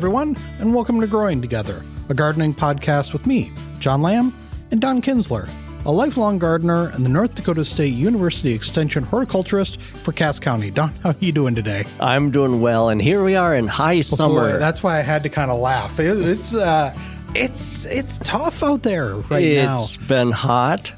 everyone, and welcome to Growing Together, a gardening podcast with me, John Lamb, and Don Kinsler, a lifelong gardener and the North Dakota State University Extension horticulturist for Cass County. Don, how are you doing today? I'm doing well, and here we are in high summer. Boy, that's why I had to kind of laugh. It's tough out there now. It's been hot,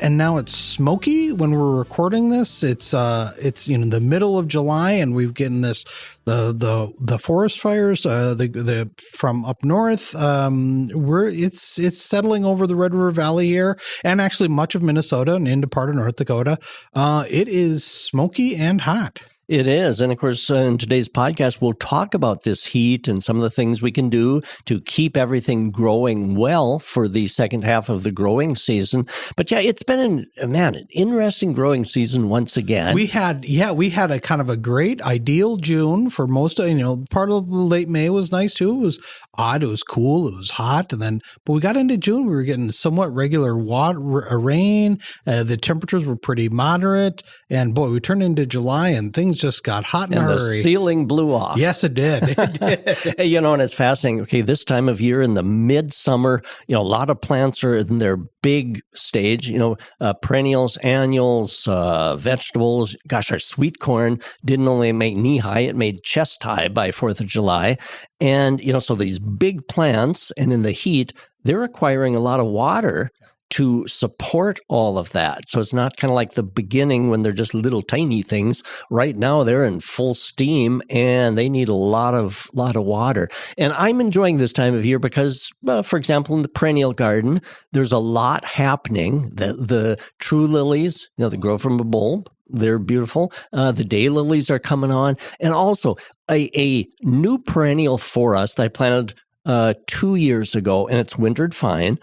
and now it's smoky. When we're recording this, it's the middle of July, and we've getting the forest fires the from up north. It's settling over the Red River Valley here, and actually much of Minnesota and into part of North Dakota. It is smoky and hot. It is. And of course, in today's podcast, we'll talk about this heat and some of the things we can do to keep everything growing well for the second half of the growing season. But yeah, it's been an interesting growing season once again. We had a kind of a great ideal June for most of, part of late May was nice too. It was odd. It was cool. It was hot. But we got into June, we were getting somewhat regular rain. The temperatures were pretty moderate. And boy, we turned into July and things just got hot in a hurry. And the ceiling blew off. Yes, it did. And it's fascinating. Okay, this time of year in the midsummer, a lot of plants are in their big stage, perennials, annuals, vegetables. Gosh, our sweet corn didn't only make knee high, it made chest high by 4th of July. And, so these big plants, and in the heat, they're requiring a lot of water to support all of that. So it's not kind of like the beginning when they're just little tiny things. Right now they're in full steam and they need a lot of water. And I'm enjoying this time of year because, for example, in the perennial garden, there's a lot happening. The true lilies, they grow from a bulb. They're beautiful. The daylilies are coming on. And also a new perennial for us that I planted 2 years ago, and it's wintered fine.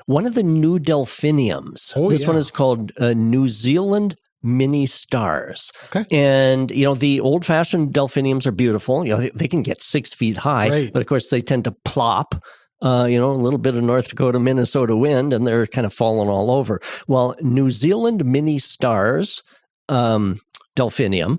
One of the new delphiniums. This one is called New Zealand Mini Stars. Okay. And, the old-fashioned delphiniums are beautiful. They can get 6 feet high, right. But of course they tend to plop. A little bit of North Dakota, Minnesota wind, and they're kind of falling all over. Well, New Zealand Mini Stars delphinium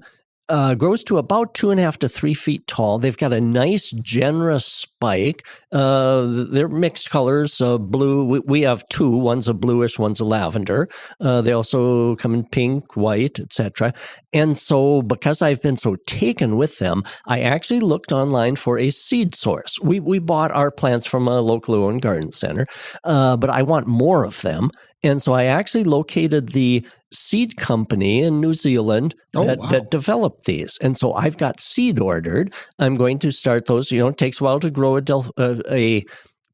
grows to about 2.5 to 3 feet tall. They've got a nice, generous spike. They're mixed colors, blue. We have two. One's a bluish, one's a lavender. They also come in pink, white, etc. And so because I've been so taken with them, I actually looked online for a seed source. We bought our plants from a locally owned garden center, but I want more of them. And so I actually located the seed company in New Zealand that developed these. And so I've got seed ordered. I'm going to start those. It takes a while to grow a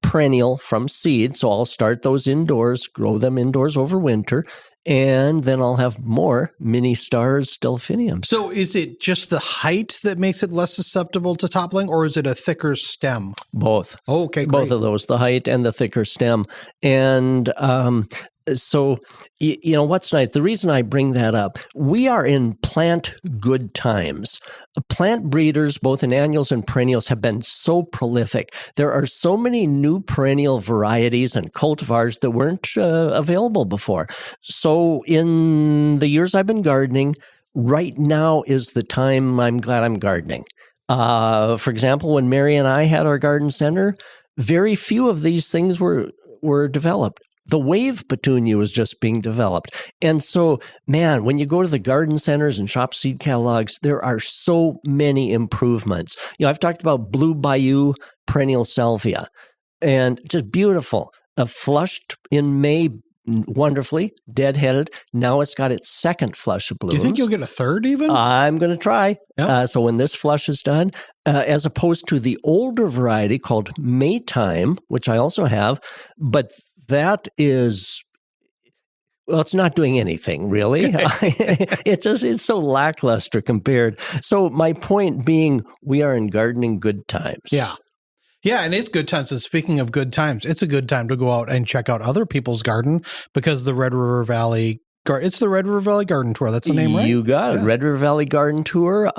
perennial from seed. So I'll start those indoors, grow them indoors over winter. And then I'll have more mini stars delphiniums. So is it just the height that makes it less susceptible to toppling, or is it a thicker stem? Both. Oh, okay, great. Both of those, the height and the thicker stem. And so, what's nice, the reason I bring that up, we are in plant good times. Plant breeders, both in annuals and perennials, have been so prolific. There are so many new perennial varieties and cultivars that weren't available before. So in the years I've been gardening, right now is the time I'm glad I'm gardening. For example, when Mary and I had our garden center, very few of these things were developed. The wave petunia was just being developed. And so, man, when you go to the garden centers and shop seed catalogs, there are so many improvements. I've talked about Blue Bayou perennial salvia, and just beautiful. Flushed in May wonderfully, deadheaded. Now it's got its second flush of blooms. Do you think you'll get a third even? I'm going to try. Yep. So when this flush is done, as opposed to the older variety called Maytime, which I also have, but that is, well, it's not doing anything really. It's so lackluster compared. So my point being, we are in gardening good times. Yeah. Yeah, and it's good times. And speaking of good times, it's a good time to go out and check out other people's garden because the Red River Valley It's the Red River Valley Garden Tour. That's the name, right? You got it. Red River Valley Garden Tour.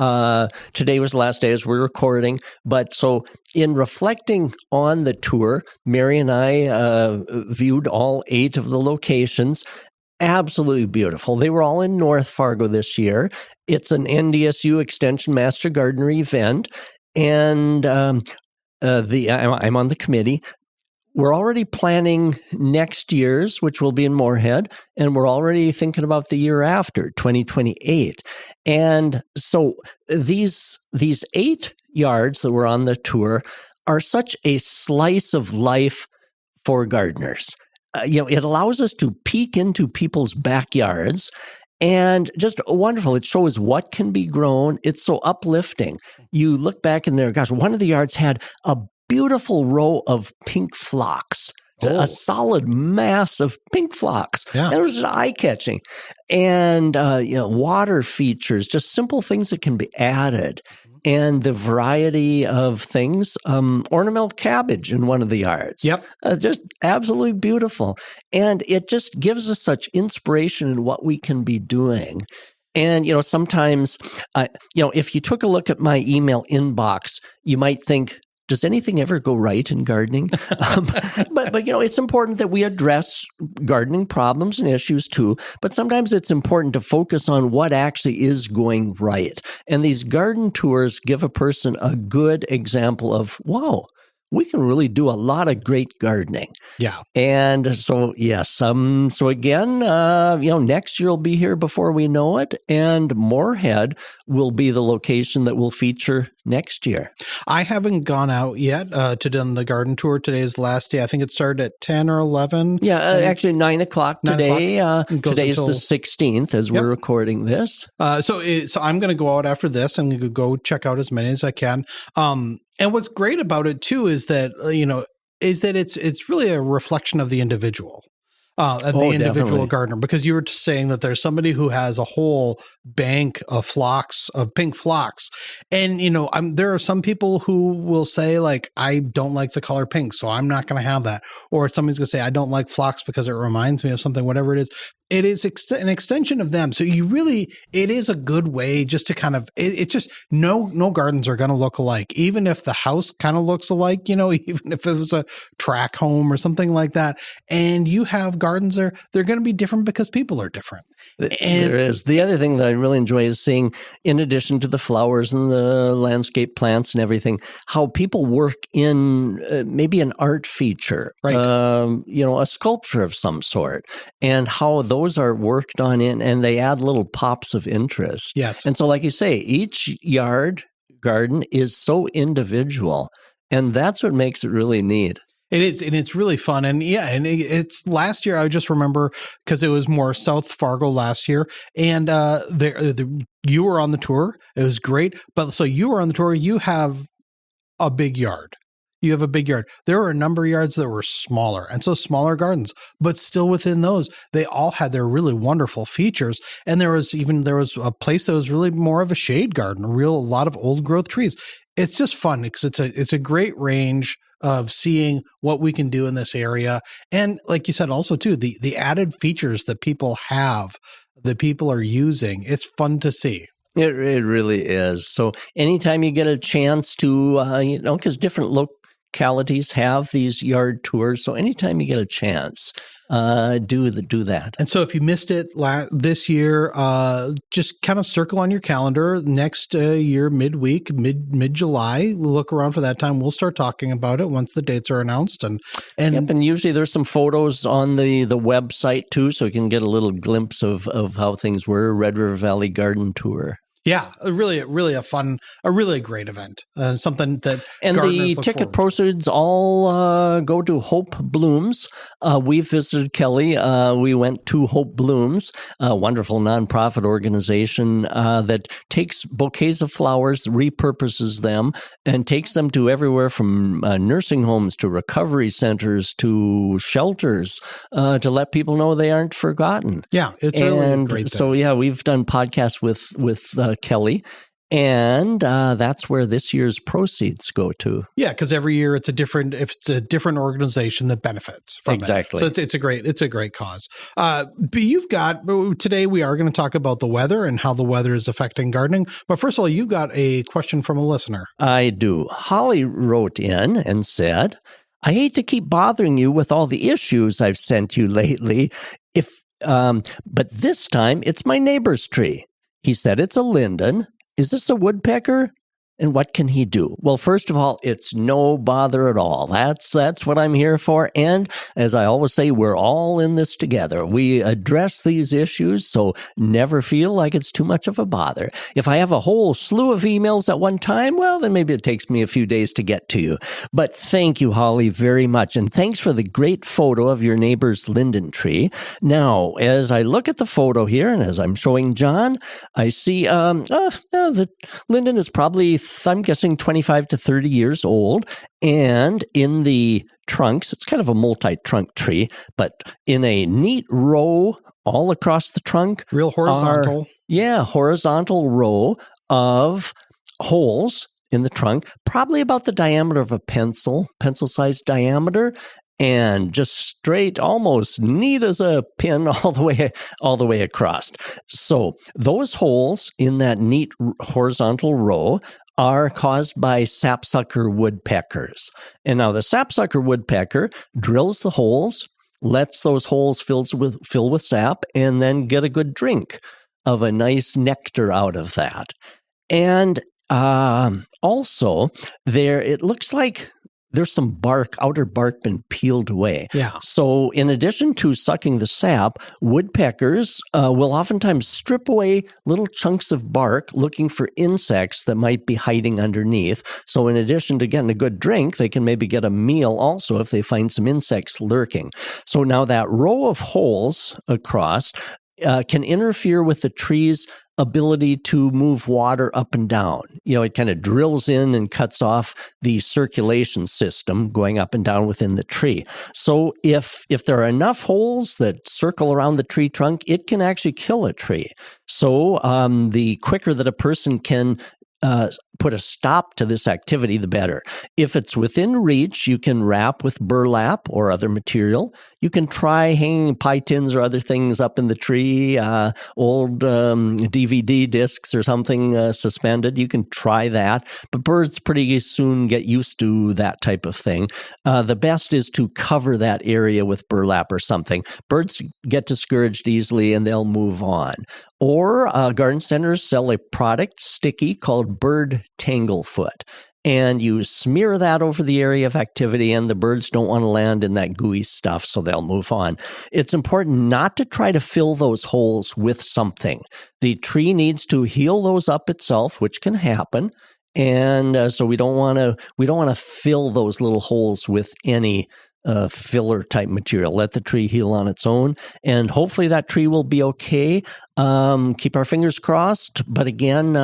Today was the last day as we're recording. But so in reflecting on the tour, Mary and I viewed all 8 of the locations. Absolutely beautiful. They were all in North Fargo this year. It's an NDSU Extension Master Gardener event. And I'm on the committee. We're already planning next year's, which will be in Moorhead, and we're already thinking about the year after, 2028. And so these 8 yards that were on the tour are such a slice of life for gardeners. It allows us to peek into people's backyards, and just wonderful. It shows what can be grown. It's so uplifting. You look back in there, gosh, one of the yards had a beautiful row of pink phlox, a solid mass of pink phlox. Yeah. And it was eye-catching. And, water features, just simple things that can be added. And the variety of things, ornamental cabbage in one of the yards. Yep. Just absolutely beautiful. And it just gives us such inspiration in what we can be doing. And, sometimes, if you took a look at my email inbox, you might think, does anything ever go right in gardening? But it's important that we address gardening problems and issues too. But sometimes it's important to focus on what actually is going right. And these garden tours give a person a good example of, wow, we can really do a lot of great gardening. Yeah. And so, yes, so again, next year will be here before we know it, and Moorhead will be the location that will feature next year. I haven't gone out yet to do the garden tour. Today is the last day. I think it started at 10 or 11. Yeah, actually 9 o'clock today. Today's the 16th as we're recording this. So I'm going to go out after this. I'm going to go check out as many as I can. And what's great about it too is that it's really a reflection of the individual. Individual definitely. gardener, because you were saying that there's somebody who has a whole bank of pink phlox. And, there are some people who will say, like, I don't like the color pink, so I'm not going to have that. Or somebody's going to say, I don't like phlox because it reminds me of something, whatever it is. It is an extension of them. So it is a good way just to kind of, it's just no gardens are going to look alike. Even if the house kind of looks alike, even if it was a track home or something like that. And you have gardens there, they're going to be different because people are different. And there is. The other thing that I really enjoy is seeing, in addition to the flowers and the landscape plants and everything, how people work in maybe an art feature, right. A sculpture of some sort, and how those are worked on in, and they add little pops of interest. Yes. And so, like you say, each garden is so individual, and that's what makes it really neat. It is, and it's really fun. And it's last year, I just remember, because it was more South Fargo last year, and you were on the tour. It was great. But so you were on the tour, you have a big yard. You have a big yard. There were a number of yards that were smaller, and so smaller gardens, but still within those, they all had their really wonderful features. And there was a place that was really more of a shade garden, a lot of old growth trees. It's just fun because it's a great range of seeing what we can do in this area. And like you said, also too, the added features that people have, that people are using, it's fun to see. It really is. So anytime you get a chance to, because different localities have these yard tours. So anytime you get a chance, do that. And so if you missed it this year, just kind of circle on your calendar next year, midweek, mid-July. Look around for that time. We'll start talking about it once the dates are announced. And usually there's some photos on the website too, so you can get a little glimpse of how things were. Red River Valley Garden Tour. Yeah, really a really great event. Something that and the ticket proceeds all go to Hope Blooms. We visited Kelly. We went to Hope Blooms, a wonderful nonprofit organization that takes bouquets of flowers, repurposes them, and takes them to everywhere from nursing homes to recovery centers to shelters to let people know they aren't forgotten. Yeah, it's really a great thing. So we've done podcasts with Kelly, and that's where this year's proceeds go to. Yeah, because every year it's a different organization that benefits from exactly. it. So it's a great cause. But today we are going to talk about the weather and how the weather is affecting gardening. But first of all, you've got a question from a listener. I do. Holly wrote in and said, "I hate to keep bothering you with all the issues I've sent you lately. But this time it's my neighbor's tree. He said it's a linden. Is this a woodpecker? And what can he do? Well, first of all, it's no bother at all. That's what I'm here for. And as I always say, we're all in this together. We address these issues, so never feel like it's too much of a bother. If I have a whole slew of emails at one time, well, then maybe it takes me a few days to get to you. But thank you, Holly, very much. And thanks for the great photo of your neighbor's linden tree. Now, as I look at the photo here, and as I'm showing John, I see the linden is probably, I'm guessing, 25 to 30 years old. And in the trunks, it's kind of a multi-trunk tree, but in a neat row all across the trunk. Real horizontal. Horizontal row of holes in the trunk, probably about the diameter of a pencil-sized diameter, and just straight, almost neat as a pin all the way across. So those holes in that neat horizontal row are caused by sapsucker woodpeckers. And now the sapsucker woodpecker drills the holes, lets those holes fill with sap, and then get a good drink of a nice nectar out of that. And also, it looks like there's some outer bark been peeled away. Yeah. So in addition to sucking the sap, woodpeckers will oftentimes strip away little chunks of bark looking for insects that might be hiding underneath. So in addition to getting a good drink, they can maybe get a meal also if they find some insects lurking. So now that row of holes across can interfere with the tree's ability to move water up and down. It kind of drills in and cuts off the circulation system going up and down within the tree. So if there are enough holes that circle around the tree trunk, it can actually kill a tree. So the quicker that a person can put a stop to this activity, the better. If it's within reach, you can wrap with burlap or other material. You can try hanging pie tins or other things up in the tree, old DVD discs or something suspended. You can try that. But birds pretty soon get used to that type of thing. The best is to cover that area with burlap or something. Birds get discouraged easily and they'll move on. Or garden centers sell a product, sticky, called bird tanglefoot. And you smear that over the area of activity, and the birds don't want to land in that gooey stuff, so they'll move on. It's important not to try to fill those holes with something. The tree needs to heal those up itself, which can happen. And so we don't want to fill those little holes with any filler type material. Let the tree heal on its own, and hopefully that tree will be okay. Keep our fingers crossed. But again,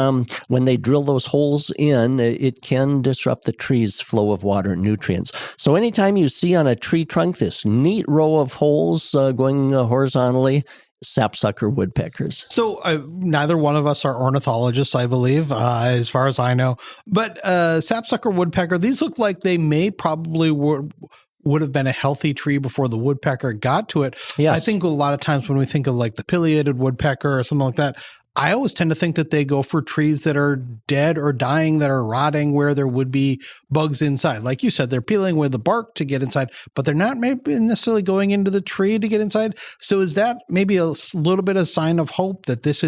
when they drill those holes in, it can disrupt the tree's flow of water and nutrients. So anytime you see on a tree trunk this neat row of holes going horizontally, sapsucker woodpeckers. So neither one of us are ornithologists, I believe, as far as I know. But sapsucker woodpecker, these look like they may probably would have been a healthy tree before the woodpecker got to it. Yes. I think a lot of times when we think of like the pileated woodpecker or something like that, I always tend to think that they go for trees that are dead or dying, that are rotting, where there would be bugs inside. Like you said, they're peeling away the bark to get inside, but they're not maybe necessarily going into the tree to get inside. So is that maybe a little bit of sign of hope that this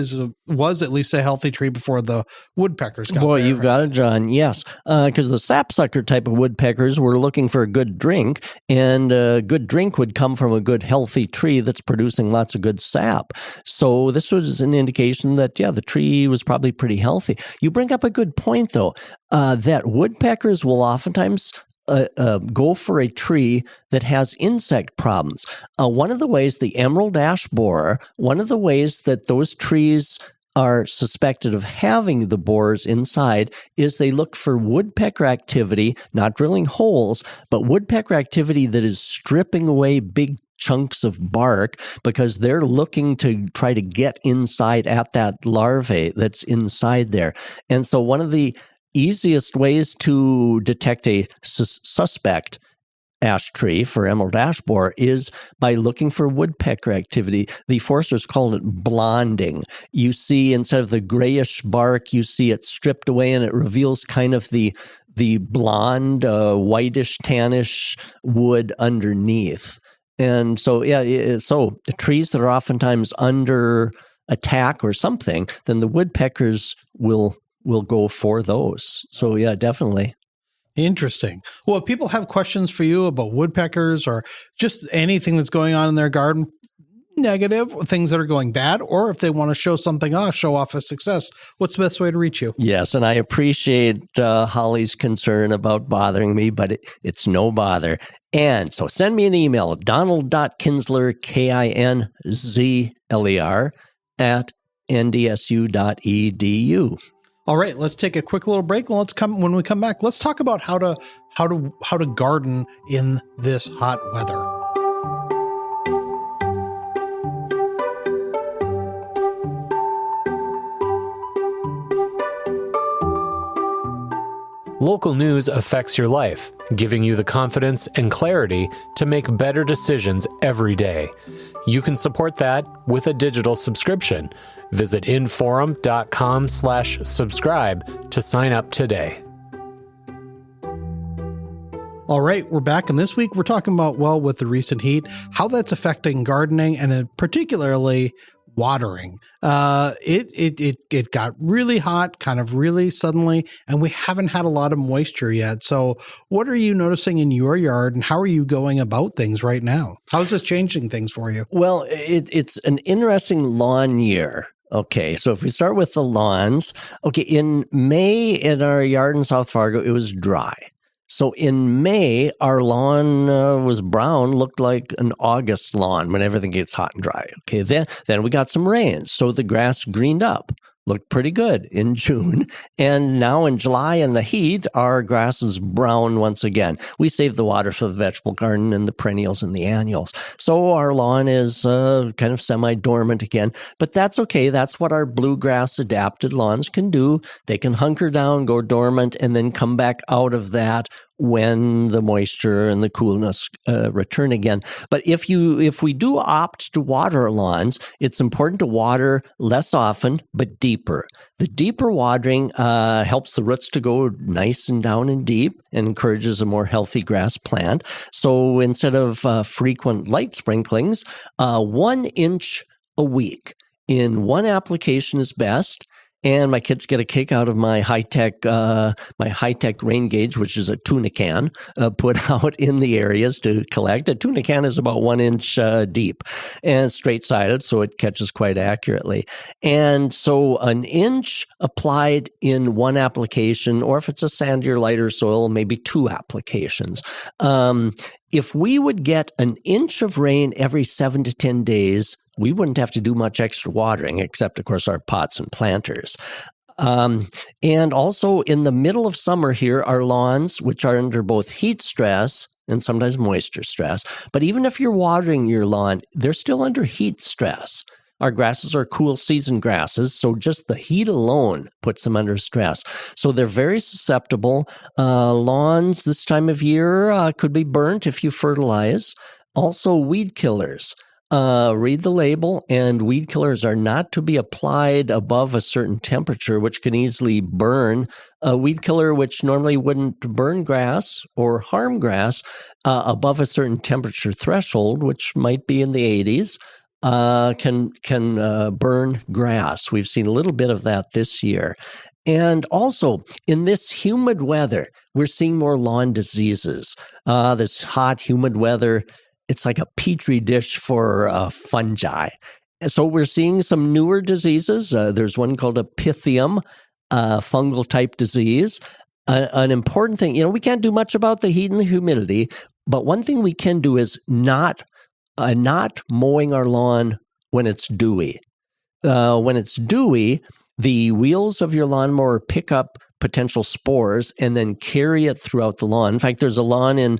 was at least a healthy tree before the woodpeckers got there? Boy, you've got it, John. Yes, because the sapsucker type of woodpeckers were looking for a good drink, and a good drink would come from a good healthy tree that's producing lots of good sap. So this was an indication that, the tree was probably pretty healthy. You bring up a good point, though, that woodpeckers will oftentimes go for a tree that has insect problems. One of the ways, the emerald ash borer, one of the ways that those trees are suspected of having the borers inside is they look for woodpecker activity, not drilling holes, but woodpecker activity that is stripping away big chunks of bark, because they're looking to try to get inside at that larvae that's inside there. And so one of the easiest ways to detect a suspect ash tree for emerald ash borer is by looking for woodpecker activity. The foresters call it blonding. You see, instead of the grayish bark, you see it stripped away, and it reveals kind of the blonde, whitish, tannish wood underneath. And so, so trees that are oftentimes under attack or something, then the woodpeckers will will go for those. So yeah, definitely. Interesting. Well, if people have questions for you about woodpeckers or just anything that's going on in their garden, negative, things that are going bad, or if they want to show something off, show off a success, what's the best way to reach you? Yes, and I appreciate Holly's concern about bothering me, but it's no bother. And so send me an email, donald.kinsler, KINZLER, @ndsu.edu. All right, let's take a quick little break, and when we come back, let's talk about how to garden in this hot weather. Local news affects your life, giving you the confidence and clarity to make better decisions every day. You can support that with a digital subscription. Visit inforum.com/subscribe to sign up today. All right, we're back, and this week we're talking about, well, with the recent heat, how that's affecting gardening and particularly watering. It got really hot, kind of really suddenly, and we haven't had a lot of moisture yet. So what are you noticing in your yard, and how are you going about things right now? How is this changing things for you? Well, it's an interesting lawn year. Okay, so if we start with the lawns, okay, in May in our yard in South Fargo, it was dry. So in May, our lawn was brown, looked like an August lawn when everything gets hot and dry. Okay, then we got some rain, so the grass greened up. Looked pretty good in June. And now in July in the heat, our grass is brown once again. We save the water for the vegetable garden and the perennials and the annuals. So our lawn is kind of semi-dormant again. But that's okay. That's what our bluegrass adapted lawns can do. They can hunker down, go dormant, and then come back out of that when the moisture and the coolness return again. But if we do opt to water our lawns, it's important to water less often, but deeper. The deeper watering helps the roots to go nice and down and deep and encourages a more healthy grass plant. So instead of frequent light sprinklings, 1 inch a week in one application is best. And my kids get a kick out of my high-tech rain gauge, which is a tuna can put out in the areas to collect. A tuna can is about 1 inch deep and straight-sided, so it catches quite accurately. And so 1 inch applied in one application, or if it's a sandier, lighter soil, maybe 2 applications. If we would get 1 inch of rain every 7 to 10 days, we wouldn't have to do much extra watering, except, of course, our pots and planters. And also in the middle of summer here, our lawns, which are under both heat stress and sometimes moisture stress, but even if you're watering your lawn, they're still under heat stress. Our grasses are cool season grasses, so just the heat alone puts them under stress. So they're very susceptible. Lawns this time of year could be burnt if you fertilize. Also, weed killers. Read the label, and weed killers are not to be applied above a certain temperature, which can easily burn. A weed killer, which normally wouldn't burn grass or harm grass above a certain temperature threshold, which might be in the 80s, can burn grass. We've seen a little bit of that this year. And also, in this humid weather, we're seeing more lawn diseases. This hot, humid weather, it's like a petri dish for fungi. So we're seeing some newer diseases. There's one called a Pythium, fungal type disease. An important thing, we can't do much about the heat and the humidity, but one thing we can do is not mowing our lawn when it's dewy. When it's dewy, the wheels of your lawnmower pick up potential spores and then carry it throughout the lawn. In fact, there's a lawn in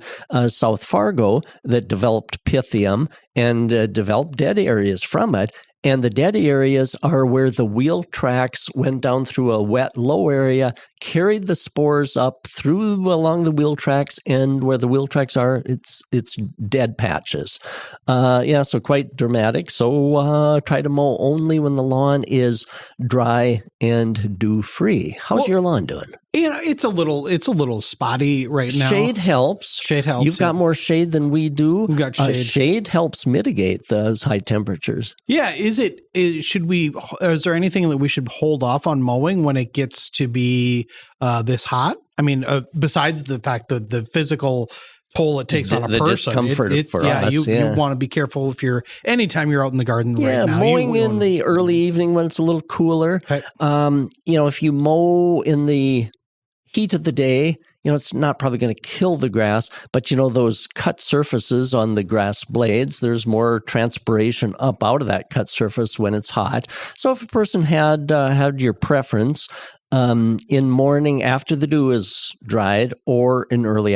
South Fargo that developed Pythium and developed dead areas from it. And the dead areas are where the wheel tracks went down through a wet, low area, carried the spores up through along the wheel tracks, and where the wheel tracks are, it's dead patches. So quite dramatic. So try to mow only when the lawn is dry and dew-free. How's your lawn doing? It's a little spotty right now. Shade helps. You've got more shade than we do. We've got shade. Shade helps mitigate those high temperatures. Yeah. Is there anything that we should hold off on mowing when it gets to be this hot? I mean, besides the fact that the physical toll it takes on a person. Discomfort for us. You want to be careful anytime you're out in the garden right now. Mowing in the early evening when it's a little cooler. Okay. If you mow in the heat of the day, it's not probably going to kill the grass, but those cut surfaces on the grass blades, there's more transpiration up out of that cut surface when it's hot. So if a person had your preference, in morning after the dew is dried, or in early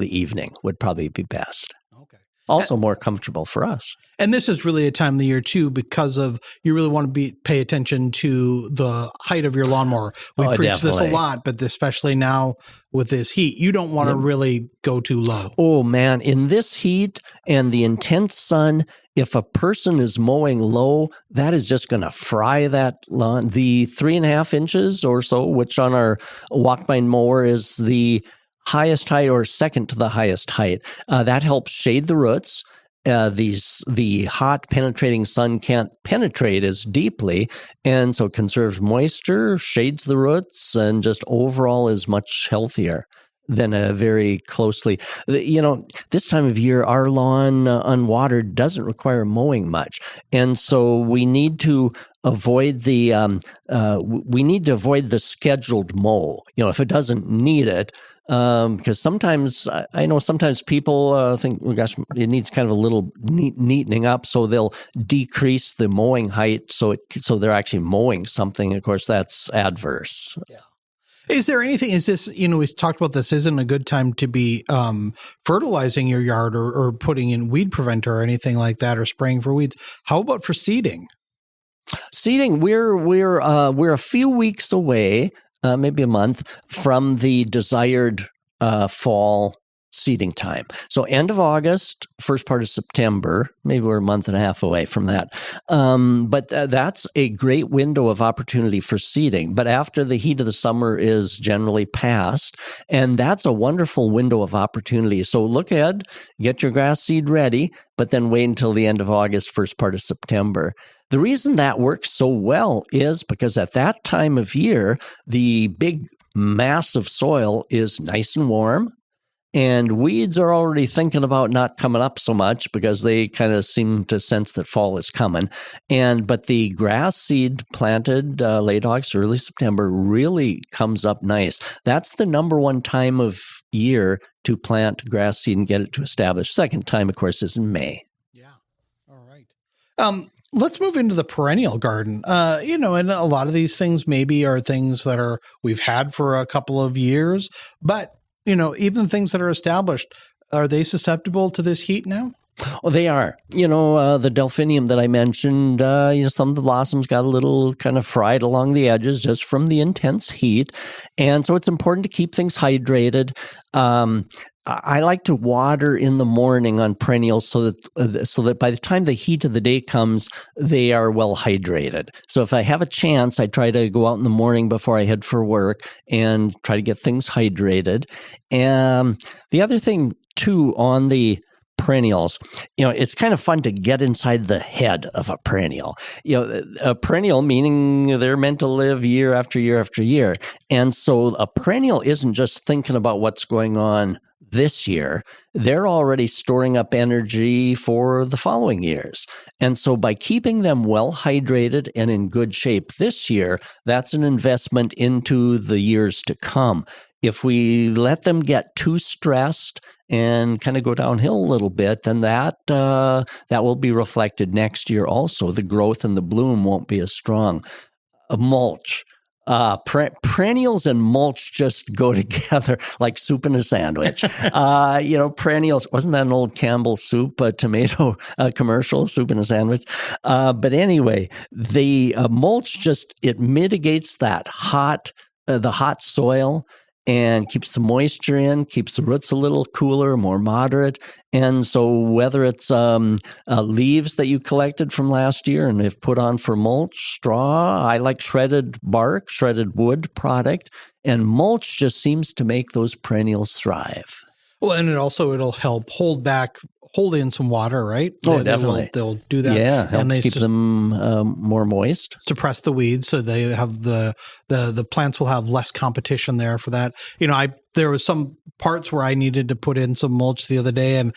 evening would probably be best. Okay. Also more comfortable for us. And this is really a time of the year too, because of you really want to pay attention to the height of your lawnmower. We preach this a lot, but especially now with this heat, you don't want to really go too low. Oh man, in this heat and the intense sun, if a person is mowing low, that is just going to fry that lawn. The 3.5 inches or so, which on our Walkmine mower is the highest height or second to the highest height, that helps shade the roots. The hot penetrating sun can't penetrate as deeply, and so it conserves moisture, shades the roots, and just overall is much healthier than a very closely. This time of year, our lawn unwatered doesn't require mowing much, and so we need to avoid the scheduled mow. If it doesn't need it. Because sometimes I know people think, well, gosh, it needs kind of a little neatening up, so they'll decrease the mowing height, so they're actually mowing something. Of course, that's adverse. Yeah. Is there anything? Is this? We talked about this. Isn't a good time to be fertilizing your yard or putting in weed preventer or anything like that, or spraying for weeds? How about for seeding? Seeding, we're a few weeks away. Maybe a month from the desired fall seeding time. So end of August, first part of September, maybe we're a month and a half away from that. But that's a great window of opportunity for seeding. But after the heat of the summer is generally past, and that's a wonderful window of opportunity. So look ahead, get your grass seed ready, but then wait until the end of August, first part of September. The reason that works so well is because at that time of year, the big mass of soil is nice and warm, and weeds are already thinking about not coming up so much because they kind of seem to sense that fall is coming. But the grass seed planted late August, early September really comes up nice. That's the number one time of year to plant grass seed and get it to establish. Second time, of course, is in May. Yeah. All right. Let's move into the perennial garden. And a lot of these things maybe are things that we've had for a couple of years, but even things that are established, are they susceptible to this heat now? Well, they are. The delphinium that I mentioned, some of the blossoms got a little kind of fried along the edges just from the intense heat. And so it's important to keep things hydrated. I like to water in the morning on perennials so that by the time the heat of the day comes, they are well hydrated. So if I have a chance, I try to go out in the morning before I head for work and try to get things hydrated. And the other thing too on the perennials, it's kind of fun to get inside the head of a perennial. A perennial meaning they're meant to live year after year after year. And so a perennial isn't just thinking about what's going on this year. They're already storing up energy for the following years. And so by keeping them well hydrated and in good shape this year, that's an investment into the years to come. If we let them get too stressed and kind of go downhill a little bit, then that will be reflected next year also. The growth and the bloom won't be as strong. Mulch. Perennials and mulch just go together like soup in a sandwich. Perennials, wasn't that an old Campbell soup, tomato commercial, soup in a sandwich? But anyway, the mulch it mitigates that hot the hot soil and keeps the moisture in, keeps the roots a little cooler, more moderate. And so whether it's leaves that you collected from last year and have put on for mulch, straw, I like shredded bark, shredded wood product, and mulch just seems to make those perennials thrive. Well, and it'll help hold in some water, right? Oh, definitely. They'll do that. Yeah, helps keep them more moist. Suppress the weeds, so they have the plants will have less competition there for that. There was some parts where I needed to put in some mulch the other day, and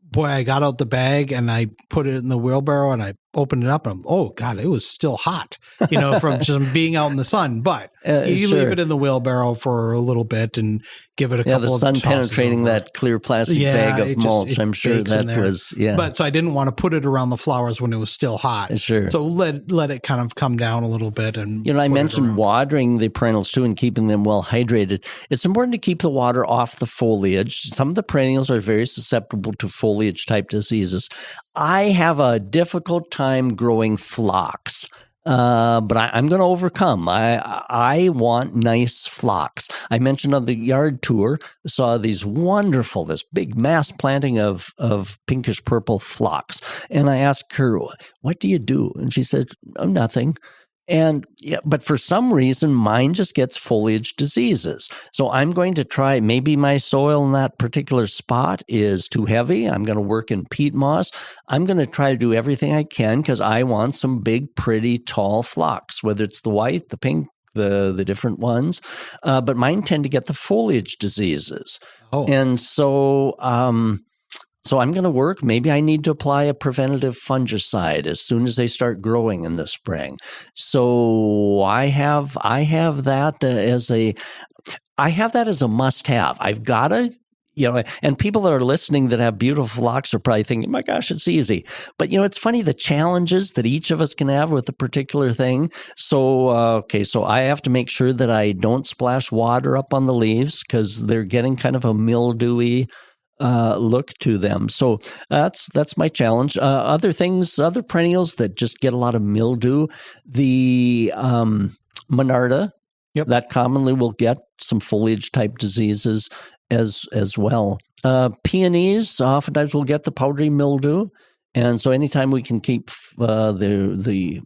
boy, I got out the bag and I put it in the wheelbarrow and I opened it up and oh God, it was still hot, from just being out in the sun. But you leave it in the wheelbarrow for a little bit and give it a couple of the sun penetrating that clear plastic bag of mulch. I'm sure that was, But so I didn't want to put it around the flowers when it was still hot. Sure. So let it kind of come down a little bit. And I mentioned watering the perennials too and keeping them well hydrated. It's important to keep the water off the foliage. Some of the perennials are very susceptible to foliage type diseases. I have a difficult time growing phlox, but I'm going to overcome. I want nice phlox. I mentioned on the yard tour, saw this big mass planting of pinkish purple phlox. And I asked her, what do you do? And she said, oh, nothing. But for some reason, mine just gets foliage diseases. So I'm going to try, maybe my soil in that particular spot is too heavy. I'm going to work in peat moss. I'm going to try to do everything I can because I want some big, pretty, tall phlox, whether it's the white, the pink, the different ones. But mine tend to get the foliage diseases. Oh. And so I'm going to work. Maybe I need to apply a preventative fungicide as soon as they start growing in the spring. So I have that as a must-have. I've got to, and people that are listening that have beautiful phlox are probably thinking, my gosh, it's easy. But, it's funny, the challenges that each of us can have with a particular thing. So, so I have to make sure that I don't splash water up on the leaves because they're getting kind of a mildewy look to them. So that's my challenge. Other perennials that just get a lot of mildew, the Monarda, that commonly will get some foliage type diseases as well. Peonies oftentimes will get the powdery mildew. And so anytime we can keep the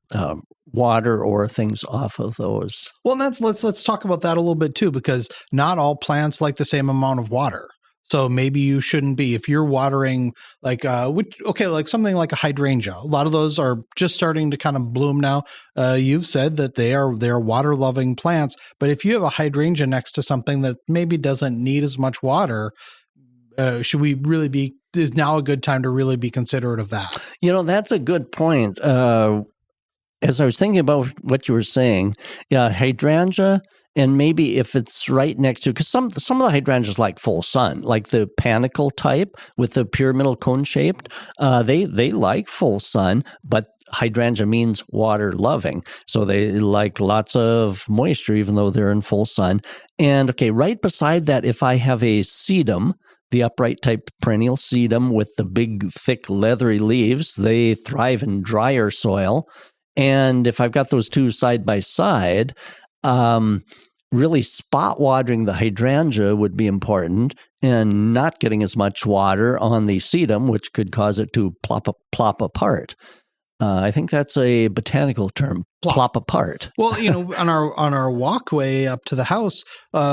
water or things off of those. Well, let's talk about that a little bit too, because not all plants like the same amount of water. So maybe you shouldn't be, if you're watering like something like a hydrangea. A lot of those are just starting to kind of bloom now. You've said that they're water loving plants, but if you have a hydrangea next to something that maybe doesn't need as much water, is now a good time to really be considerate of that? That's a good point. As I was thinking about what you were saying, hydrangea. And maybe if it's right next to, because some of the hydrangeas like full sun, like the panicle type with the pyramidal cone shaped, they like full sun, but hydrangea means water loving. So they like lots of moisture, even though they're in full sun. And right beside that, if I have a sedum, the upright type perennial sedum with the big, thick, leathery leaves, they thrive in drier soil. And if I've got those two side by side, really spot watering the hydrangea would be important and not getting as much water on the sedum, which could cause it to plop apart. I think that's a botanical term, plop apart. Well, on our walkway up to the house,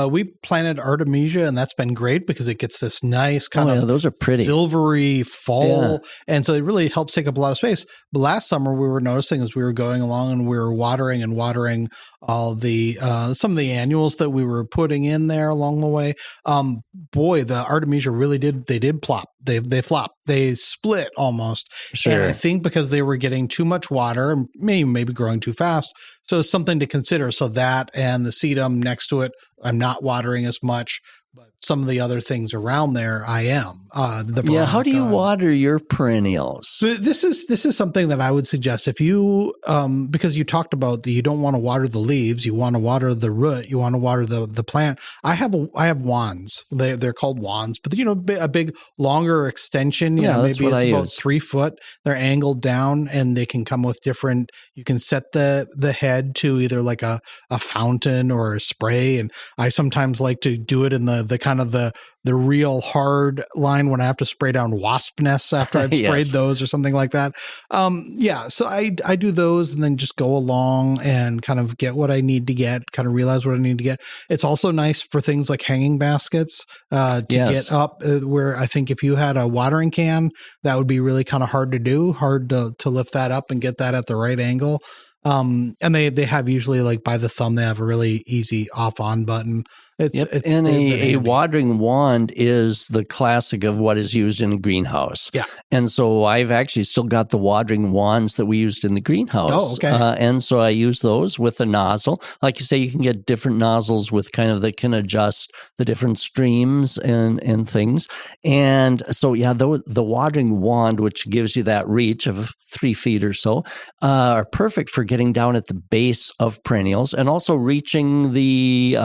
we planted Artemisia, and that's been great because it gets this nice kind of those are pretty silvery fall, and so it really helps take up a lot of space. But last summer, we were noticing as we were going along and we were watering all the some of the annuals that we were putting in there along the way. The Artemisia really did plop. They flop. They split almost. Sure. And I think because they were getting too much water and maybe growing too fast. So it's something to consider. So that and the sedum next to it, I'm not watering as much. But some of the other things around there, I am. How do you water your perennials? So this is something that I would suggest if you, because you talked about that you don't want to water the leaves, you want to water the root, you want to water the plant. I have wands. They're called wands, but a big longer extension. Maybe it's about 3 foot. They're angled down, and they can come with different. You can set the head to either like a fountain or a spray, and I sometimes like to do it in the kind of the real hard line when I have to spray down wasp nests after I've sprayed those or something like that. So I do those and then just go along and kind of get what I need to get, kind of realize what I need to get. It's also nice for things like hanging baskets to get up where I think if you had a watering can, that would be really kind of hard to do, hard to lift that up and get that at the right angle. And they have usually like by the thumb, they have a really easy off-on button. And a watering wand is the classic of what is used in a greenhouse. Yeah. And so I've actually still got the watering wands that we used in the greenhouse. Oh, okay. And so I use those with a nozzle. Like you say, you can get different nozzles with kind of that can adjust the different streams and things. And so, the watering wand, which gives you that reach of 3 feet or so, are perfect for getting down at the base of perennials and also reaching the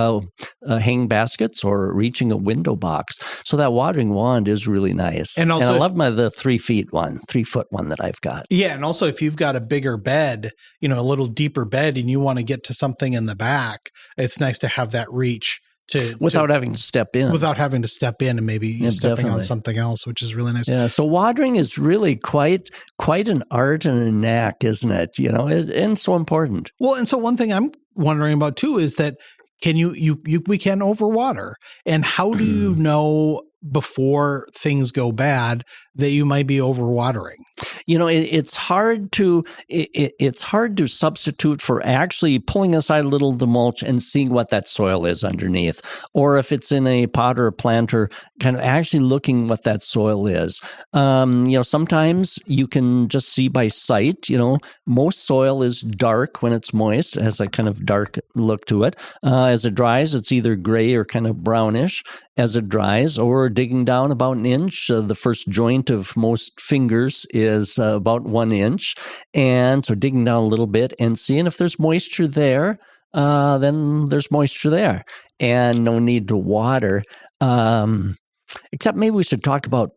hang baskets or reaching a window box. So that watering wand is really nice. And I love the 3 foot one that I've got. Yeah. And also if you've got a bigger bed, a little deeper bed and you want to get to something in the back, it's nice to have that reach. Without having to step in. Without having to step in and maybe stepping on something else, which is really nice. Yeah, so watering is really quite an art and a knack, isn't it? And so important. Well, and so one thing I'm wondering about too is that we can overwater. And how do you know before things go bad that you might be overwatering? It's hard to substitute for actually pulling aside a little of the mulch and seeing what that soil is underneath, or if it's in a pot or a planter, kind of actually looking what that soil is. Sometimes you can just see by sight. Most soil is dark when it's moist; it has a kind of dark look to it. As it dries, it's either gray or kind of brownish. As it dries, or digging down about an inch, the first joint of most fingers is about 1 inch. And so digging down a little bit and seeing if there's moisture there, then there's moisture there. And no need to water. Except maybe we should talk about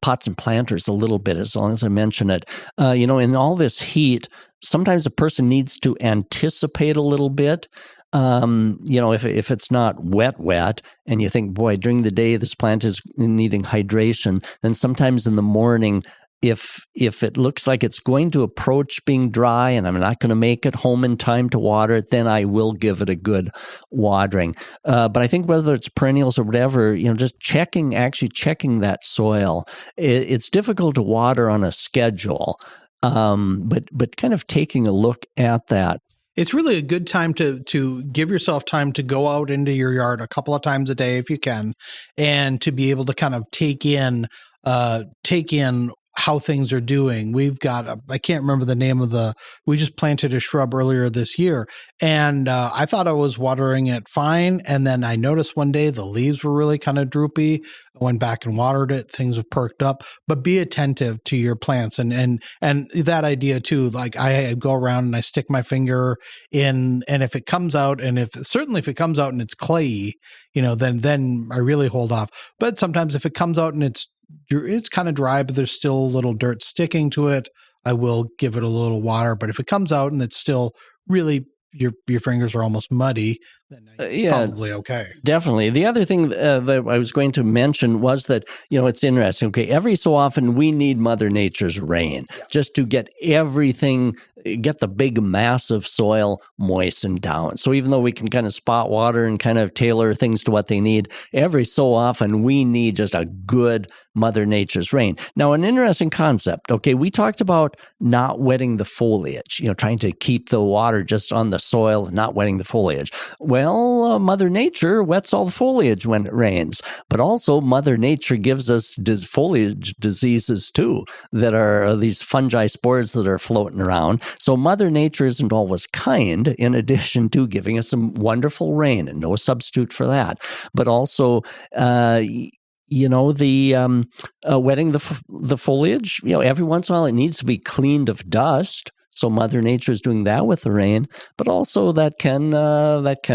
pots and planters a little bit, as long as I mention it. In all this heat, sometimes a person needs to anticipate a little bit. If it's not wet, and you think, boy, during the day this plant is needing hydration, then sometimes in the morning, if it looks like it's going to approach being dry and I'm not going to make it home in time to water it, then I will give it a good watering. But I think whether it's perennials or whatever, just checking that soil. It's difficult to water on a schedule, but kind of taking a look at that. It's really a good time to give yourself time to go out into your yard a couple of times a day if you can, and to be able to kind of take in how things are doing. We've got, I can't remember the name of we just planted a shrub earlier this year, and I thought I was watering it fine. And then I noticed one day the leaves were really kind of droopy. I went back and watered it. Things have perked up, but be attentive to your plants. And that idea too, like I go around and I stick my finger in, and if it comes out, and if it comes out and it's clayey, then I really hold off. But sometimes if it comes out and it's kind of dry, but there's still a little dirt sticking to it, I will give it a little water. But if it comes out and it's still really, your fingers are almost muddy, then you're probably okay. Definitely. The other thing that I was going to mention was that, it's interesting. Okay, every so often we need Mother Nature's rain just to get the big mass of soil moistened down. So even though we can kind of spot water and kind of tailor things to what they need, every so often we need just a good Mother Nature's rain. Now, an interesting concept. Okay, we talked about not wetting the foliage, trying to keep the water just on the soil and not wetting the foliage. Well, Mother Nature wets all the foliage when it rains, but also Mother Nature gives us foliage diseases too, that are these fungi spores that are floating around. So Mother Nature isn't always kind, in addition to giving us some wonderful rain, and no substitute for that, but also wetting the foliage. Every once in a while it needs to be cleaned of dust. So Mother Nature is doing that with the rain, but also that can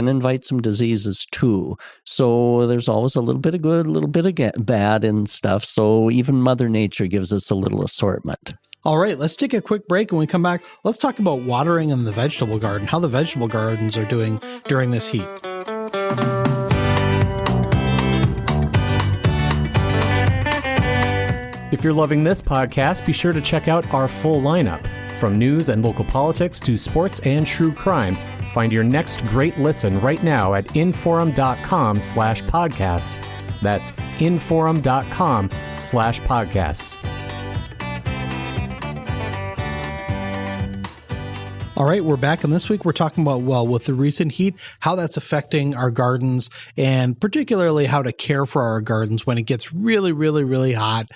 invite some diseases too. So there's always a little bit of good, a little bit of bad and stuff. So even Mother Nature gives us a little assortment. All right, let's take a quick break. When we come back, let's talk about watering in the vegetable garden, how the vegetable gardens are doing during this heat. If you're loving this podcast, be sure to check out our full lineup. From news and local politics to sports and true crime, find your next great listen right now at inforum.com/podcasts. That's inforum.com/podcasts. All right, we're back, and this week we're talking about, with the recent heat, how that's affecting our gardens, and particularly how to care for our gardens when it gets really, really, really hot,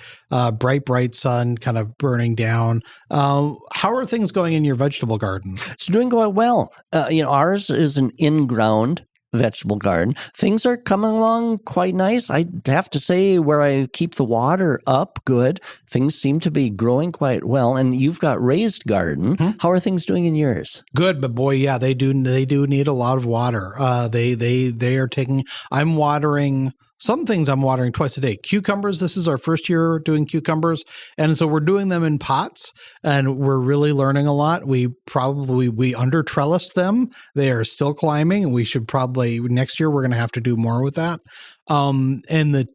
bright sun kind of burning down. How are things going in your vegetable garden? It's doing quite well. Ours is an in-ground vegetable garden. Things are coming along quite nice. I have to say, where I keep the water up good, things seem to be growing quite well. And you've got raised garden. How are things doing in yours? Good, but boy, yeah, they do need a lot of water. They are taking. I'm watering. Some things I'm watering twice a day. Cucumbers, this is our first year doing cucumbers. And so we're doing them in pots, and we're really learning a lot. We under trellised them. They are still climbing, and we should probably, next year, we're going to have to do more with that. And the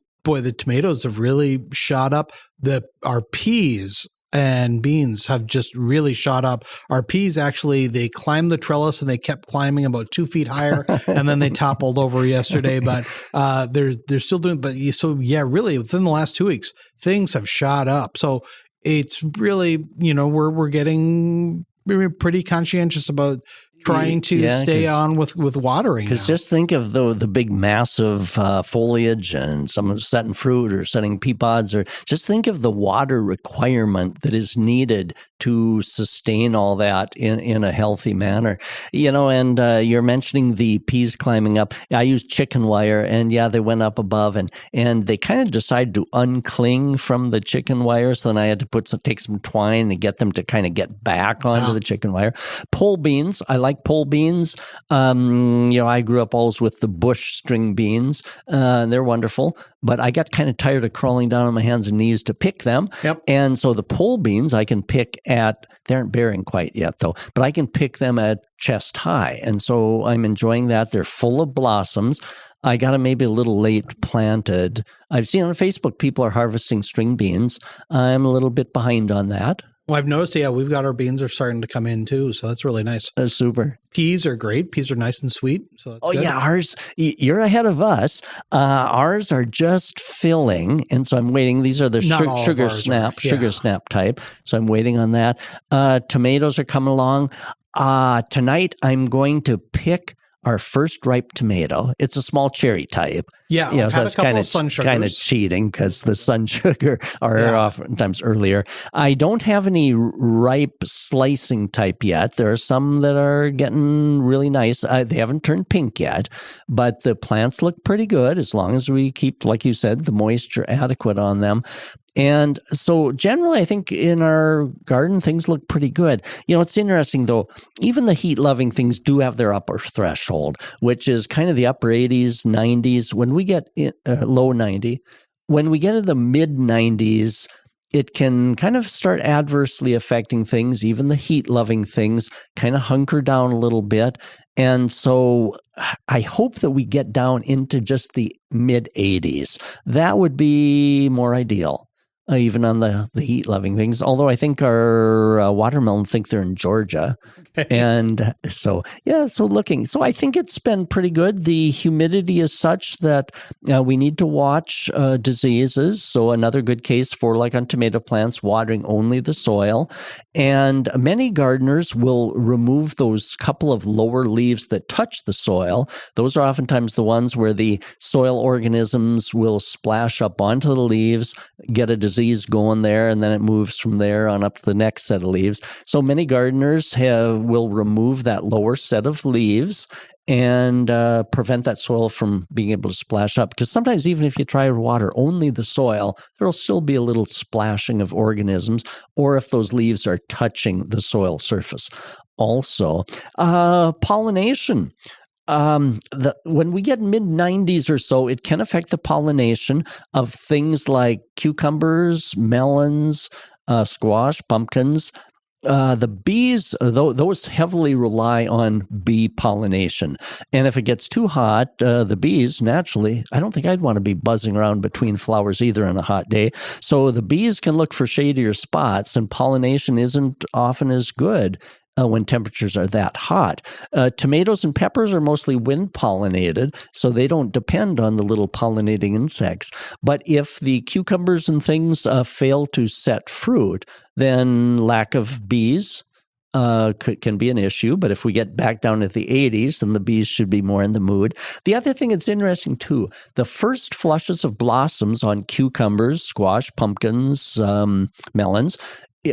tomatoes have really shot up. Our peas and beans have just really shot up. Our peas, actually, they climbed the trellis and they kept climbing about 2 feet higher, and then they toppled over yesterday. But they're still doing. But so yeah, really, within the last 2 weeks, things have shot up. So it's really, we're getting pretty conscientious about trying to stay on with watering. Because just think of the big massive foliage and some setting fruit or setting pea pods, or just think of the water requirement that is needed to sustain all that in a healthy manner. And you're mentioning the peas climbing up. I used chicken wire, and they went up above, and they kind of decided to uncling from the chicken wire. So then I had to take some twine and get them to kind of get back onto the chicken wire. Pole beans, I like pole beans. I grew up always with the bush string beans. They're wonderful, but I got kind of tired of crawling down on my hands and knees to pick them. Yep. And so the pole beans I can pick they aren't bearing quite yet though, but I can pick them at chest high. And so I'm enjoying that. They're full of blossoms. I got them maybe a little late planted. I've seen on Facebook people are harvesting string beans. I'm a little bit behind on that. Well, I've noticed, we've got our beans are starting to come in too, so that's really nice. Super. Peas are great. Peas are nice and sweet. So that's good. Yeah, ours, you're ahead of us. Ours are just filling, and so I'm waiting. These are the sugar snap type, so I'm waiting on that. Tomatoes are coming along. Tonight, I'm going to pick our first ripe tomato. It's a small cherry type. Yeah, I've had a couple of sun sugars. Kind of cheating because the sun sugar are oftentimes earlier. I don't have any ripe slicing type yet. There are some that are getting really nice. They haven't turned pink yet, but the plants look pretty good as long as we keep, like you said, the moisture adequate on them. And so generally, I think in our garden, things look pretty good. It's interesting, though, even the heat-loving things do have their upper threshold, which is kind of the upper 80s, 90s. When we get low 90, when we get in the mid-90s, it can kind of start adversely affecting things. Even the heat-loving things kind of hunker down a little bit. And so I hope that we get down into just the mid-80s. That would be more ideal. Even on the heat-loving things, although I think our watermelon think they're in Georgia. Okay. And so I think it's been pretty good. The humidity is such that we need to watch diseases. So another good case for, like on tomato plants, watering only the soil. And many gardeners will remove those couple of lower leaves that touch the soil. Those are oftentimes the ones where the soil organisms will splash up onto the leaves, get a disease disease going there, and then it moves from there on up to the next set of leaves. So many gardeners will remove that lower set of leaves and prevent that soil from being able to splash up. Because sometimes even if you try to water only the soil, there'll still be a little splashing of organisms, or if those leaves are touching the soil surface. Also, pollination. When we get mid-90s or so, it can affect the pollination of things like cucumbers, melons, squash, pumpkins. The bees, those heavily rely on bee pollination. And if it gets too hot, the bees, naturally, I don't think I'd want to be buzzing around between flowers either on a hot day. So the bees can look for shadier spots, and pollination isn't often as good when temperatures are that hot. Tomatoes and peppers are mostly wind-pollinated, so they don't depend on the little pollinating insects. But if the cucumbers and things fail to set fruit, then lack of bees can be an issue. But if we get back down to the 80s, then the bees should be more in the mood. The other thing that's interesting, too, the first flushes of blossoms on cucumbers, squash, pumpkins, melons,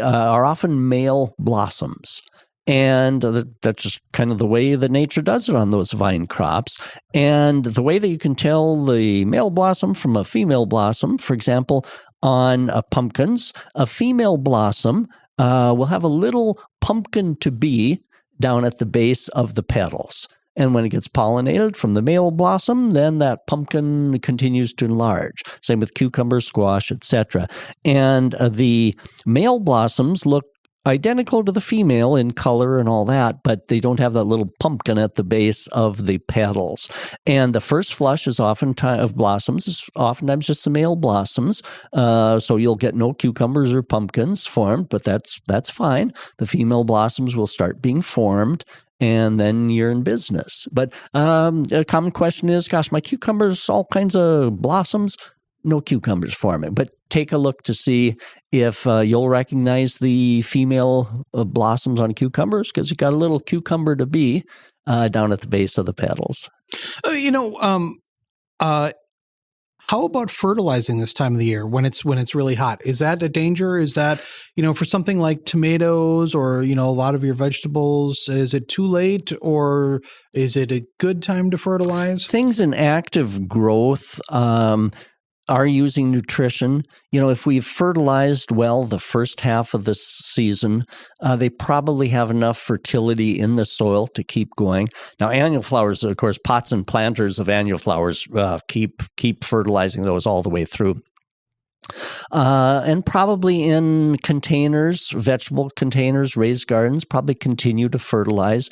are often male blossoms. And that's just kind of the way that nature does it on those vine crops. And the way that you can tell the male blossom from a female blossom, for example, on pumpkins, a female blossom will have a little pumpkin to be down at the base of the petals. And when it gets pollinated from the male blossom, then that pumpkin continues to enlarge. Same with cucumber, squash, etc. And the male blossoms look identical to the female in color and all that, but they don't have that little pumpkin at the base of the petals. And the first flush is of blossoms is oftentimes just the male blossoms. So you'll get no cucumbers or pumpkins formed, but that's fine. The female blossoms will start being formed, and then you're in business. But a common question is, gosh, my cucumbers, all kinds of blossoms, no cucumbers forming. But take a look to see if you'll recognize the female blossoms on cucumbers, because you got a little cucumber to be down at the base of the petals. How about fertilizing this time of the year when it's really hot? Is that a danger? Is that, for something like tomatoes or, a lot of your vegetables, is it too late, or is it a good time to fertilize? Things in active growth are using nutrition. If we've fertilized well the first half of this season, they probably have enough fertility in the soil to keep going. Now, annual flowers, of course, pots and planters of annual flowers keep fertilizing those all the way through. And probably in containers, vegetable containers, raised gardens, probably continue to fertilize.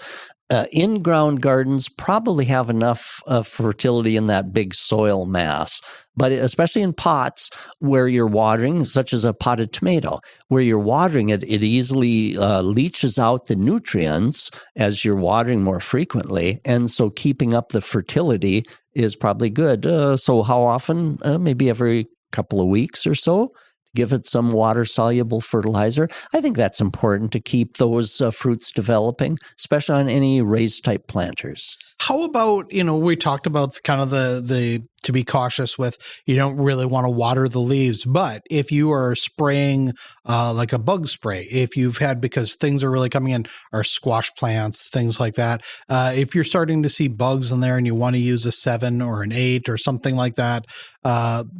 In-ground gardens probably have enough fertility in that big soil mass, but especially in pots where you're watering, such as a potted tomato, where you're watering it, it easily leaches out the nutrients as you're watering more frequently, and so keeping up the fertility is probably good. So how often? Maybe every couple of weeks or so. Give it some water-soluble fertilizer. I think that's important to keep those fruits developing, especially on any raised-type planters. How about, we talked about kind of the to be cautious with, you don't really want to water the leaves, but if you are spraying like a bug spray, if you've had, because things are really coming in, or squash plants, things like that, if you're starting to see bugs in there and you want to use a 7 or an 8 or something like that,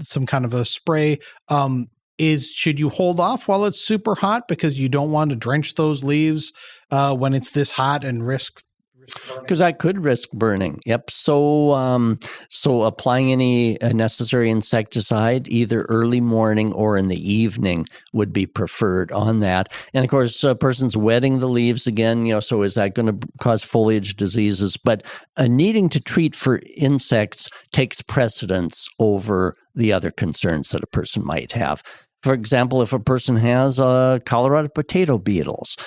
some kind of a spray, should you hold off while it's super hot because you don't want to drench those leaves when it's this hot and risk burning? Because I could risk burning. Yep. So applying any necessary insecticide either early morning or in the evening would be preferred on that. And of course, a person's wetting the leaves again, so is that going to cause foliage diseases? But needing to treat for insects takes precedence over the other concerns that a person might have. For example, if a person has Colorado potato beetles,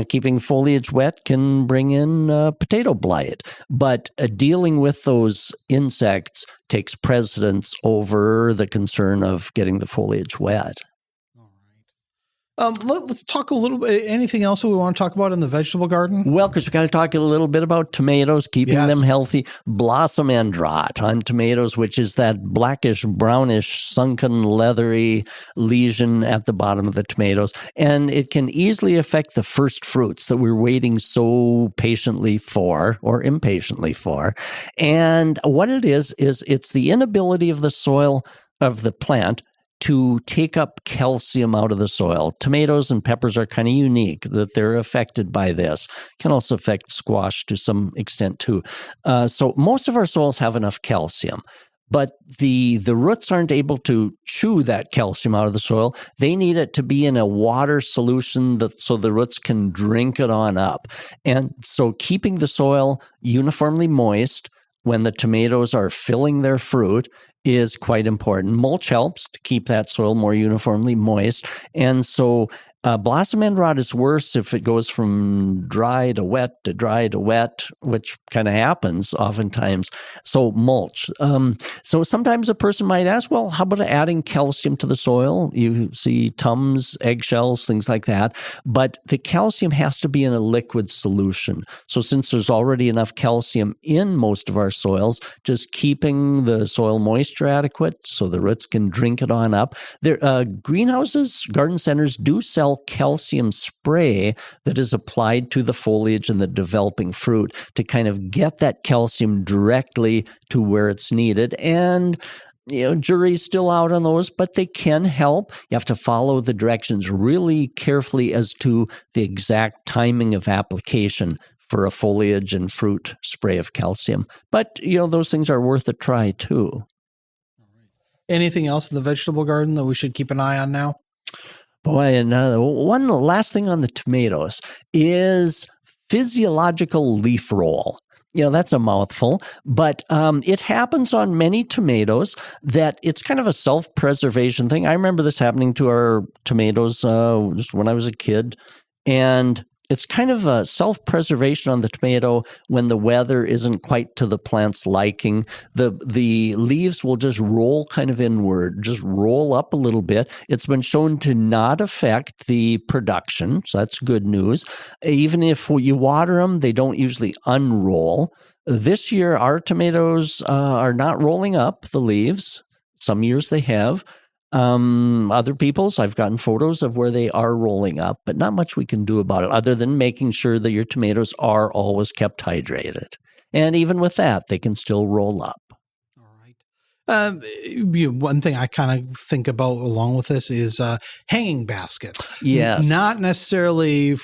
keeping foliage wet can bring in potato blight. But dealing with those insects takes precedence over the concern of getting the foliage wet. All right. Let's talk a little bit. Anything else that we want to talk about in the vegetable garden? Well, because we got to talk a little bit about tomatoes, keeping them healthy. Blossom end rot on tomatoes, which is that blackish, brownish, sunken, leathery lesion at the bottom of the tomatoes. And it can easily affect the first fruits that we're waiting so patiently for or impatiently for. And what it is it's the inability of the soil of the plant to take up calcium out of the soil. Tomatoes and peppers are kind of unique that they're affected by this. Can also affect squash to some extent too. So most of our soils have enough calcium, but the roots aren't able to chew that calcium out of the soil. They need it to be in a water solution so the roots can drink it on up. And so keeping the soil uniformly moist when the tomatoes are filling their fruit is quite important. Mulch helps to keep that soil more uniformly moist. And so blossom end rot is worse if it goes from dry to wet to dry to wet, which kind of happens oftentimes. So mulch. So sometimes a person might ask, well, how about adding calcium to the soil? You see Tums, eggshells, things like that. But the calcium has to be in a liquid solution. So since there's already enough calcium in most of our soils, just keeping the soil moisture adequate so the roots can drink it on up. Greenhouses, garden centers do sell calcium spray that is applied to the foliage and the developing fruit to kind of get that calcium directly to where it's needed. And jury's still out on those, but they can help. You have to follow the directions really carefully as to the exact timing of application for a foliage and fruit spray of calcium. But, those things are worth a try too. Anything else in the vegetable garden that we should keep an eye on now? Boy, and one last thing on the tomatoes is physiological leaf roll. That's a mouthful, but it happens on many tomatoes that it's kind of a self-preservation thing. I remember this happening to our tomatoes just when I was a kid, and it's kind of a self-preservation on the tomato when the weather isn't quite to the plant's liking. The leaves will just roll kind of inward, just roll up a little bit. It's been shown to not affect the production, so that's good news. Even if you water them, they don't usually unroll. This year, our tomatoes are not rolling up the leaves. Some years they have. Other people's, I've gotten photos of where they are rolling up, but not much we can do about it other than making sure that your tomatoes are always kept hydrated. And even with that, they can still roll up. All right. One thing I kind of think about along with this is hanging baskets. Yes. Not necessarily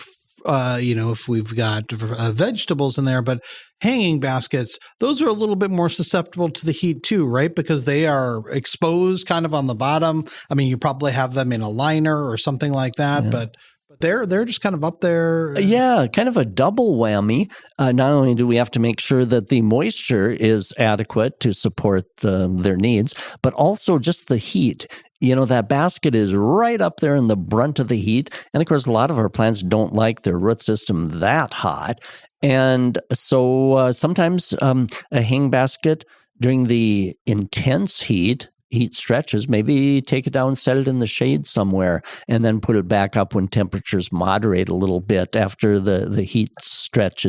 if we've got vegetables in there, but hanging baskets, those are a little bit more susceptible to the heat too, right? Because they are exposed kind of on the bottom. I mean, you probably have them in a liner or something like that, but they're just kind of up there. Yeah, kind of a double whammy. Not only do we have to make sure that the moisture is adequate to support their needs, but also just the heat. That basket is right up there in the brunt of the heat. And of course, a lot of our plants don't like their root system that hot. And so sometimes a hang basket during the intense heat stretches, maybe take it down, set it in the shade somewhere, and then put it back up when temperatures moderate a little bit after the heat stretch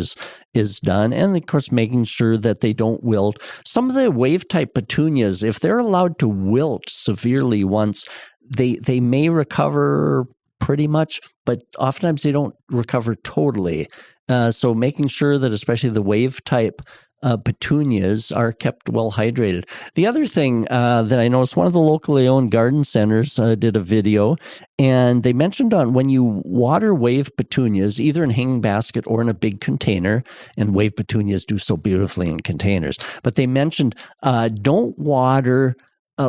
is done. And of course, making sure that they don't wilt. Some of the wave-type petunias, if they're allowed to wilt severely once, they may recover pretty much, but oftentimes they don't recover totally. So making sure that especially the wave-type petunias are kept well hydrated. The other thing that I noticed, one of the locally owned garden centers did a video, and they mentioned on when you water wave petunias, either in hanging basket or in a big container, and wave petunias do so beautifully in containers, but they mentioned don't water,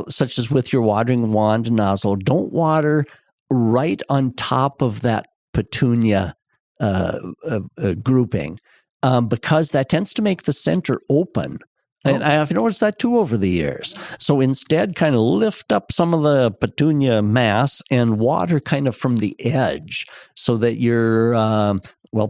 such as with your watering wand and nozzle, don't water right on top of that petunia grouping. Because that tends to make the center open. And I've noticed that too over the years. So instead, kind of lift up some of the petunia mass and water kind of from the edge so that you're,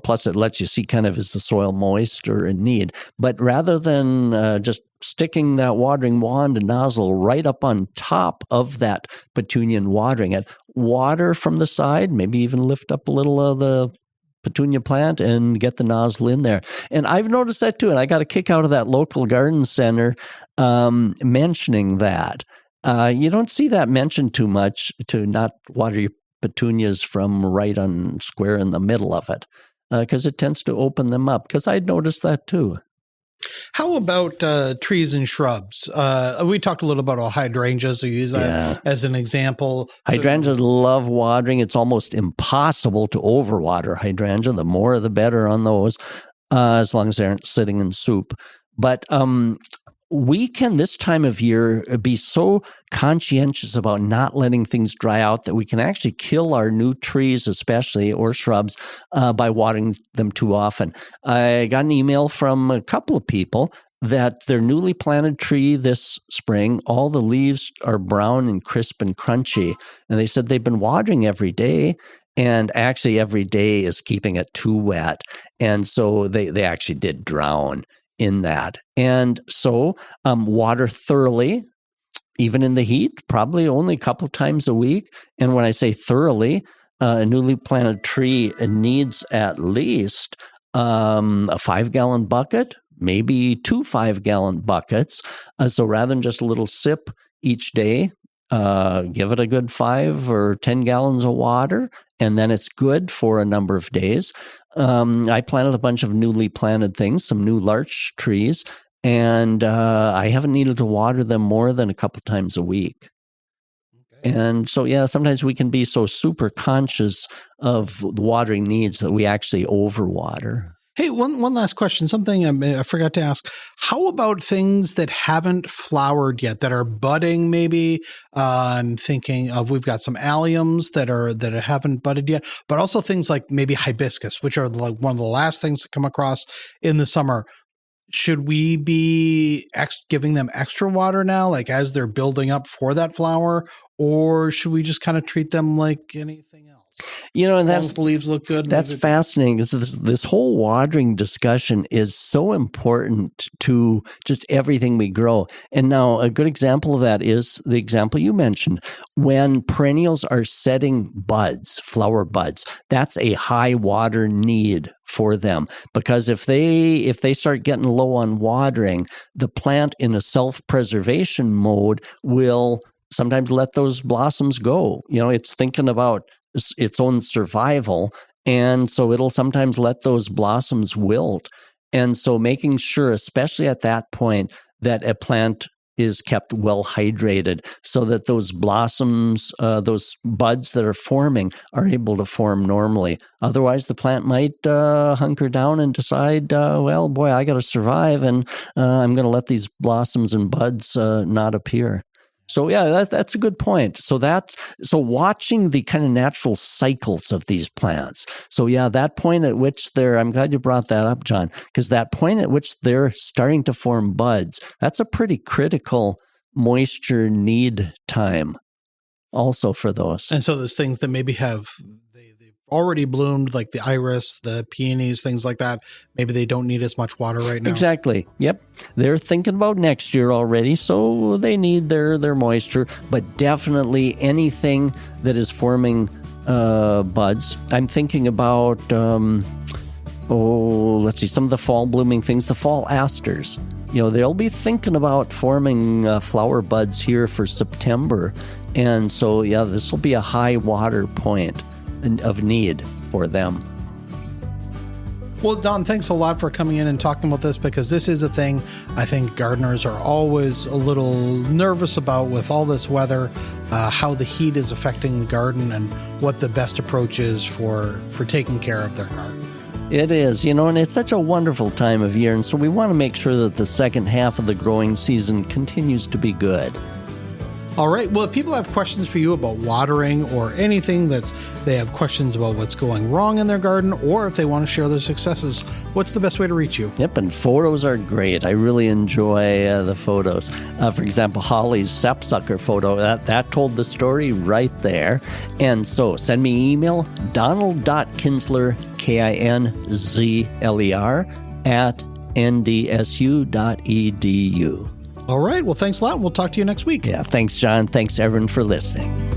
plus it lets you see kind of is the soil moist or in need. But rather than just sticking that watering wand and nozzle right up on top of that petunia and watering it. Water from the side, maybe even lift up a little of the petunia plant and get the nozzle in there. And I've noticed that too, and I got a kick out of that local garden center mentioning that. You don't see that mentioned too much, to not water your petunias from right on square in the middle of it, because it tends to open them up, because I'd noticed that too. How about trees and shrubs? We talked a little about hydrangeas. We use that as an example. Hydrangeas love watering. It's almost impossible to overwater hydrangea. The more the better on those, as long as they aren't sitting in soup. But we can, this time of year, be so conscientious about not letting things dry out that we can actually kill our new trees, especially, or shrubs, by watering them too often. I got an email from a couple of people that their newly planted tree this spring, all the leaves are brown and crisp and crunchy. And they said they've been watering every day, and actually every day is keeping it too wet. And so they actually did drown in that. And so water thoroughly, even in the heat, probably only a couple times a week. And when I say thoroughly, a newly planted tree needs at least a 5-gallon bucket, maybe 2 5-gallon buckets. So rather than just a little sip each day, give it a good 5 or 10 gallons of water, and then it's good for a number of days. I planted a bunch of newly planted things, some new larch trees, and I haven't needed to water them more than a couple times a week. Okay. And so, sometimes we can be so super conscious of the watering needs that we actually overwater. Hey, one last question, something I forgot to ask. How about things that haven't flowered yet, that are budding maybe? I'm thinking of, we've got some alliums that haven't budded yet, but also things like maybe hibiscus, which are like one of the last things to come across in the summer. Should we be giving them extra water now, like as they're building up for that flower, or should we just kind of treat them like anything else? And the leaves look good. That's fascinating. This whole watering discussion is so important to just everything we grow. And now a good example of that is the example you mentioned. When perennials are setting buds, flower buds, that's a high water need for them, because if they start getting low on watering, the plant in a self-preservation mode will sometimes let those blossoms go. It's thinking about its own survival, and so it'll sometimes let those blossoms wilt. And so making sure, especially at that point, that a plant is kept well hydrated so that those blossoms, those buds that are forming, are able to form normally. Otherwise, the plant might hunker down and decide, well, boy, I got to survive, and I'm going to let these blossoms and buds not appear. So that's a good point. So watching the kind of natural cycles of these plants. So that point at which I'm glad you brought that up, John, because that point at which they're starting to form buds, that's a pretty critical moisture need time also for those. And so there's things that maybe they've already bloomed, like the iris, the peonies, things like that. Maybe they don't need as much water right now. Exactly. Yep. They're thinking about next year already, so they need their moisture. But definitely anything that is forming buds. I'm thinking about, let's see, some of the fall blooming things, the fall asters. They'll be thinking about forming flower buds here for September. And so, this will be a high water point of need for them. Well, Don, thanks a lot for coming in and talking about this, because this is a thing I think gardeners are always a little nervous about with all this weather, how the heat is affecting the garden and what the best approach is for taking care of their garden. It is, and it's such a wonderful time of year, and so we want to make sure that the second half of the growing season continues to be good. All right. Well, if people have questions for you about watering or anything they have questions about what's going wrong in their garden, or if they want to share their successes, what's the best way to reach you? Yep, and photos are great. I really enjoy the photos. For example, Holly's sapsucker photo, that told the story right there. And so send me an email, donald.kinsler, KINZLER, ndsu.edu. All right. Well, thanks a lot. We'll talk to you next week. Yeah. Thanks, John. Thanks, everyone, for listening.